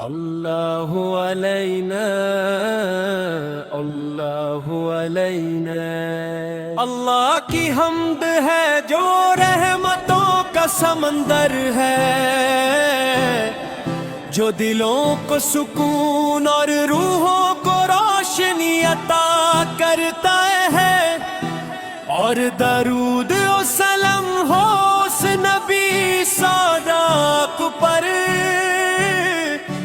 اللہ علینا اللہ علینا۔ اللہ کی حمد ہے جو رحمتوں کا سمندر ہے، جو دلوں کو سکون اور روحوں کو روشنی عطا کرتا ہے، اور درود و سلام ہو اس نبی صادق پر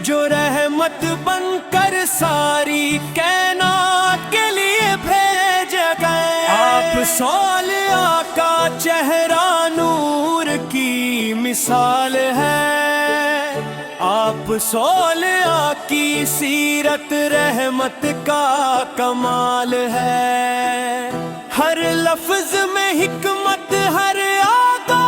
جو رحمت بن کر ساری کائنات کے لیے بھیجے گئے۔ آپ صالح کا چہرہ نور کی مثال ہے، آپ صالح کی سیرت رحمت کا کمال ہے۔ ہر لفظ میں حکمت، ہر آدا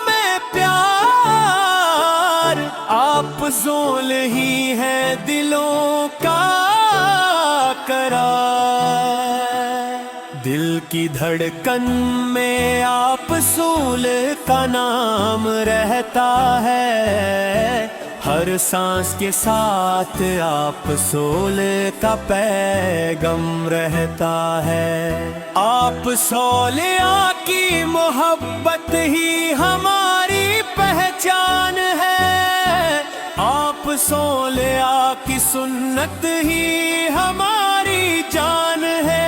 میں پیار، آپ ذول ہی ہے دلوں کا قرار۔ دل کی دھڑکن میں آپ رسول کا نام رہتا ہے، ہر سانس کے ساتھ آپ رسول کا پیغام رہتا ہے۔ آپ صالح کی محبت ہی ہماری پہچان ہے، آپ صالح کی سنت ہی ہماری جان ہے۔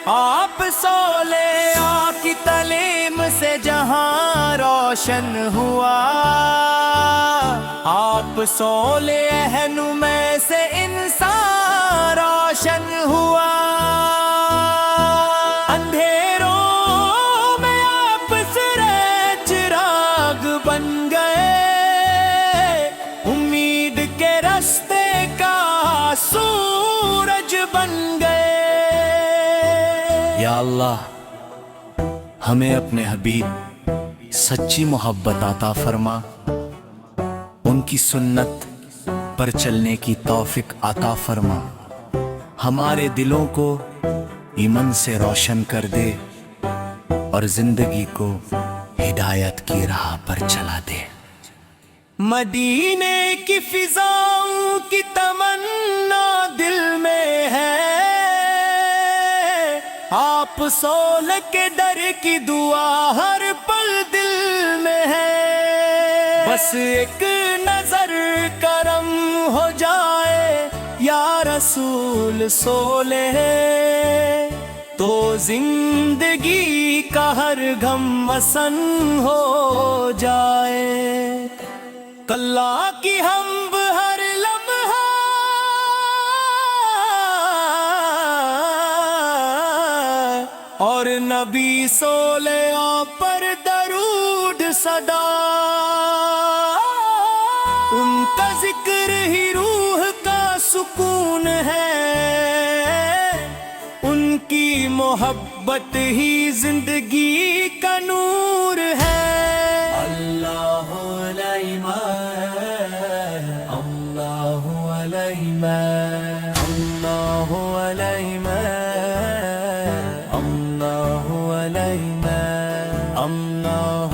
آپ صالح کی تعلیم سے جہاں روشن ہوا، آپ صالح نماں سے انسان روشن ہوا۔ اندھیروں میں آپ سرے چراغ بن گئے، امید کے راستے کا سورج بن گئے۔ یا اللہ، ہمیں اپنے حبیب سچی محبت عطا فرما، ان کی سنت پر چلنے کی توفیق عطا فرما، ہمارے دلوں کو ایمان سے روشن کر دے اور زندگی کو ہدایت کی راہ پر چلا دے۔ مدینے کی فضاؤں کی تمنا دل میں ہے، آپ صالح کے در کی دعا ہر پل دل میں ہے۔ بس ایک نظر کرم ہو جائے یا رسول صالح، تو زندگی کا ہر غم آسان ہو جائے۔ اللہ کی حمد ہر لمحہ اور نبی صالح پر درود صدا، ان کا ذکر ہی روح کا سکون ہے، ان کی محبت ہی زندگی کا نور ہے۔ اللہ علیہ اللہ علیہ اللہ علیہ اللہ علیہ اللہ